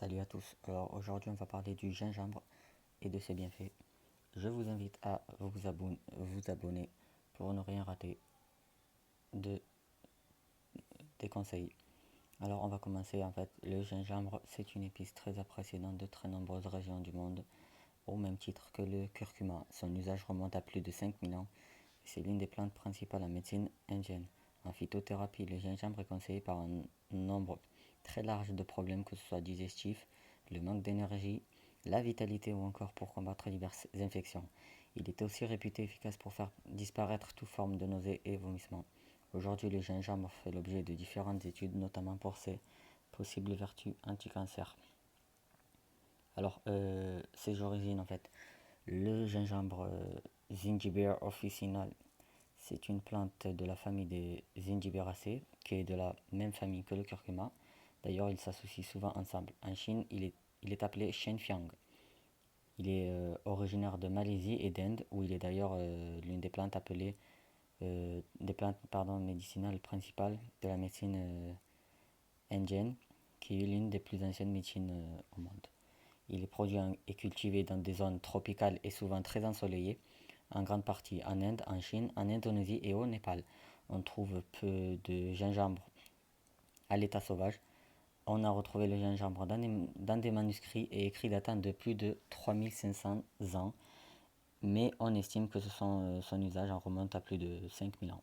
Salut à tous. Alors aujourd'hui on va parler du gingembre et de ses bienfaits. Je vous invite à vous abonner pour ne rien rater de, des conseils. Alors on va commencer en fait. Le gingembre c'est une épice très appréciée dans de très nombreuses régions du monde, au même titre que le curcuma. Son usage remonte à plus de 5000 ans et c'est l'une des plantes principales en médecine indienne. En phytothérapie, le gingembre est conseillé par un nombre très large de problèmes, que ce soit digestif, le manque d'énergie, la vitalité ou encore pour combattre diverses infections. Il est aussi réputé efficace pour faire disparaître toute forme de nausées et vomissements. Aujourd'hui, le gingembre fait l'objet de différentes études, notamment pour ses possibles vertus anti-cancer. Alors, ses origines en fait. Le gingembre Zingiber officinal, c'est une plante de la famille des Zingiberaceae, qui est de la même famille que le curcuma. D'ailleurs, ils s'associent souvent ensemble. En Chine, il est appelé Shenfiang. Il est originaire de Malaisie et d'Inde, où il est d'ailleurs l'une des plantes appelées médicinales principales de la médecine indienne, qui est l'une des plus anciennes médecines au monde. Il est produit et cultivé dans des zones tropicales et souvent très ensoleillées, en grande partie en Inde, en Chine, en Indonésie et au Népal. On trouve peu de gingembre à l'état sauvage. On a retrouvé le gingembre dans des manuscrits et écrits datant de plus de 3500 ans, mais on estime que son usage en remonte à plus de 5000 ans.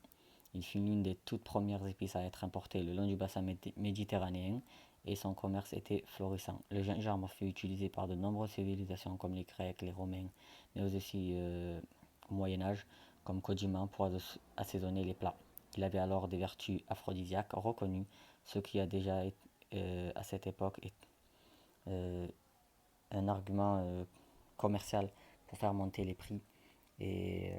Il fut l'une des toutes premières épices à être importée le long du bassin méditerranéen et son commerce était florissant. Le gingembre fut utilisé par de nombreuses civilisations comme les Grecs, les Romains, mais aussi au Moyen Âge comme condiment pour assaisonner les plats. Il avait alors des vertus aphrodisiaques reconnues, ce qui a déjà à cette époque euh, un argument commercial pour faire monter les prix et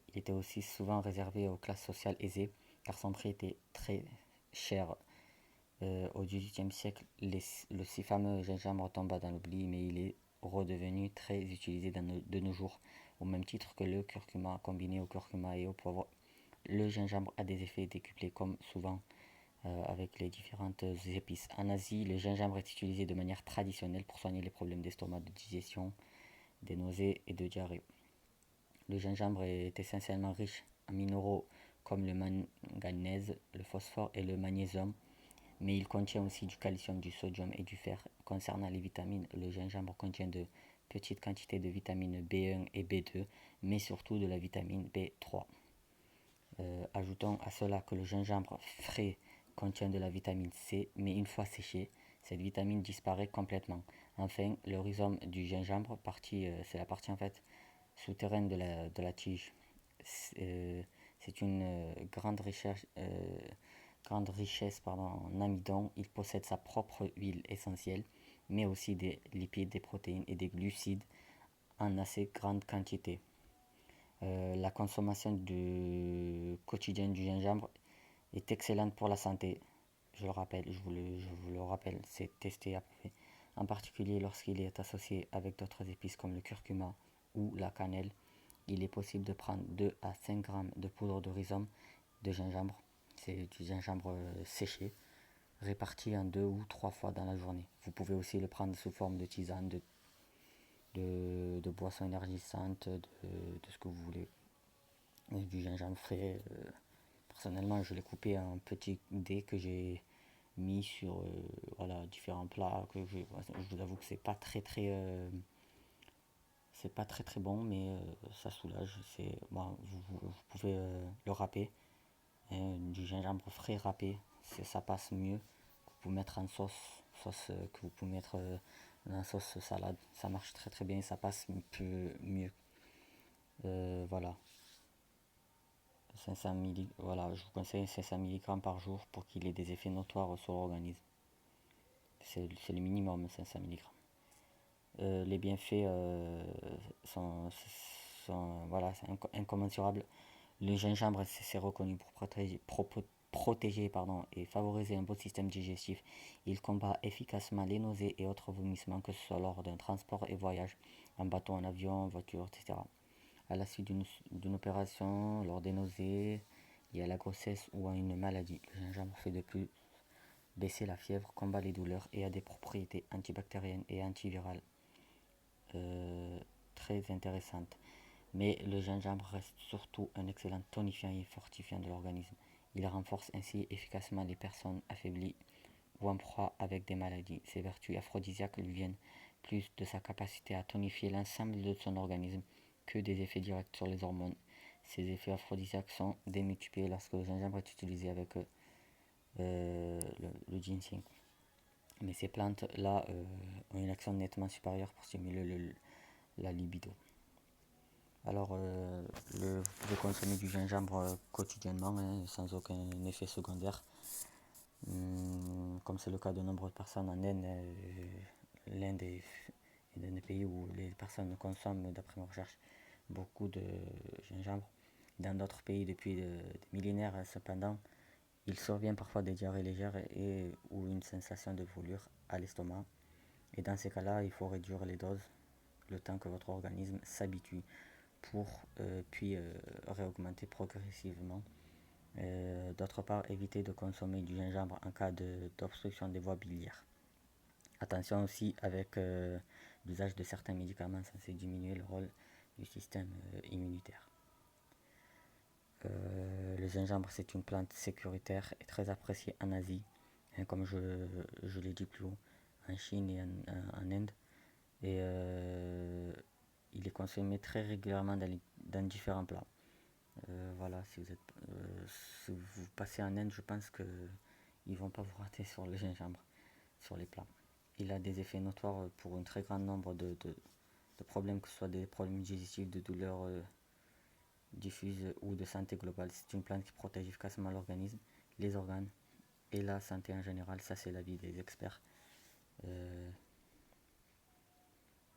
il était aussi souvent réservé aux classes sociales aisées car son prix était très cher. Au XVIIIe siècle, le si fameux gingembre tomba dans l'oubli, mais il est redevenu très utilisé de nos jours, au même titre que le curcuma combiné au curcuma et au poivre. Le gingembre a des effets décuplés comme souvent avec les différentes épices. En Asie, le gingembre est utilisé de manière traditionnelle pour soigner les problèmes d'estomac, de digestion, des nausées et de diarrhée. Le gingembre est essentiellement riche en minéraux comme le manganèse, le phosphore et le magnésium, mais il contient aussi du calcium, du sodium et du fer. Concernant les vitamines, le gingembre contient de petites quantités de vitamines B1 et B2, mais surtout de la vitamine B3. Ajoutons à cela que le gingembre frais contient de la vitamine C, mais une fois séché, cette vitamine disparaît complètement. Enfin, le rhizome du gingembre, c'est la partie en fait souterraine de la tige. C'est une grande richesse en amidon. Il possède sa propre huile essentielle, mais aussi des lipides, des protéines et des glucides en assez grande quantité. La consommation quotidienne du gingembre est excellente pour la santé. Je vous le rappelle, c'est testé après. En particulier lorsqu'il est associé avec d'autres épices comme le curcuma ou la cannelle. Il est possible de prendre 2 à 5 grammes de poudre de rhizome de gingembre. C'est du gingembre séché, réparti en 2 ou 3 fois dans la journée. Vous pouvez aussi le prendre sous forme de tisane, de boissons énergisantes, de ce que vous voulez. Et du gingembre frais. Personnellement, je l'ai coupé en petits dés que j'ai mis sur voilà, différents plats. Je vous avoue que c'est pas très très bon, mais ça soulage. Bon, vous pouvez le râper. Du gingembre frais râpé, ça passe mieux. Vous pouvez mettre en sauce que vous pouvez mettre dans la sauce salade. Ça marche très très bien, ça passe un peu mieux. Voilà. 500 voilà, je vous conseille 500 mg par jour pour qu'il ait des effets notoires sur l'organisme. C'est le minimum, 500 mg. Les bienfaits sont, voilà, c'est incommensurable. Le gingembre, c'est reconnu pour protéger et favoriser un bon système digestif. Il combat efficacement les nausées et autres vomissements, que ce soit lors d'un transport et voyage, en bateau, en avion, en voiture, etc. À la suite d'une opération, lors des nausées, liées à la grossesse ou à une maladie. Le gingembre fait de plus baisser la fièvre, combat les douleurs et a des propriétés antibactériennes et antivirales euh, très intéressantes. Mais le gingembre reste surtout un excellent tonifiant et fortifiant de l'organisme. Il renforce ainsi efficacement les personnes affaiblies ou en proie avec des maladies. Ses vertus aphrodisiaques lui viennent plus de sa capacité à tonifier l'ensemble de son organisme que des effets directs sur les hormones. Ces effets aphrodisiaques sont démultipliés lorsque le gingembre est utilisé avec le ginseng. Mais ces plantes-là ont une action nettement supérieure pour stimuler la libido. Alors, vous pouvez consommer du gingembre quotidiennement sans aucun effet secondaire. Comme c'est le cas de nombreuses personnes en Inde, l'Inde est un des pays où les personnes consomment, d'après mes recherches, beaucoup de gingembre. Dans d'autres pays, depuis des millénaires, cependant, il survient parfois des diarrhées légères ou une sensation de brûlure à l'estomac. Et dans ces cas-là, il faut réduire les doses le temps que votre organisme s'habitue pour puis réaugmenter progressivement. D'autre part, évitez de consommer du gingembre en cas d'obstruction des voies biliaires. Attention aussi avec l'usage de certains médicaments censés diminuer le rôle du système immunitaire. Le gingembre, c'est une plante sécuritaire et très appréciée en Asie, hein, comme je l'ai dit plus haut, en Chine et en Inde. Et il est consommé très régulièrement dans différents plats. Voilà, si vous passez en Inde, je pense que ils vont pas vous rater sur le gingembre, sur les plats. Il a des effets notoires pour un très grand nombre de problèmes, que ce soit des problèmes digestifs, de douleurs diffuses ou de santé globale. C'est une plante qui protège efficacement l'organisme, les organes et la santé en général. Ça, c'est l'avis des experts. Euh,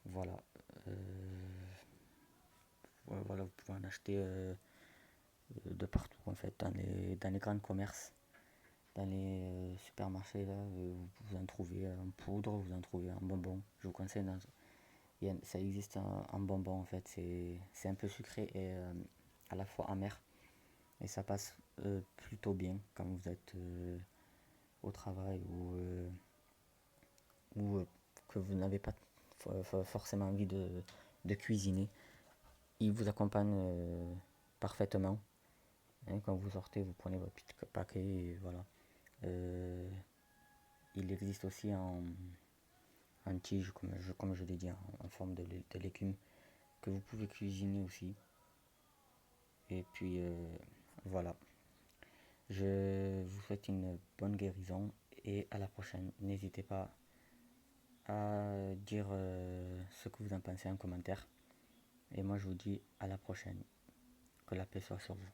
voilà. Euh, voilà, vous pouvez en acheter de partout en fait, dans les grands commerces, dans les supermarchés là, vous en trouvez en poudre, vous en trouvez en bonbons. Je vous conseille, ça existe en bonbons en fait, c'est un peu sucré et à la fois amer et ça passe plutôt bien quand vous êtes au travail ou que vous n'avez pas forcément envie de cuisiner. Il vous accompagne parfaitement. Hein, quand vous sortez, vous prenez votre petit paquet et voilà. Euh, il existe aussi en tige, comme je l'ai dit, en forme de légumes que vous pouvez cuisiner aussi. Et puis voilà. Je vous souhaite une bonne guérison et à la prochaine. N'hésitez pas à dire ce que vous en pensez en commentaire. Et moi je vous dis à la prochaine. Que la paix soit sur vous.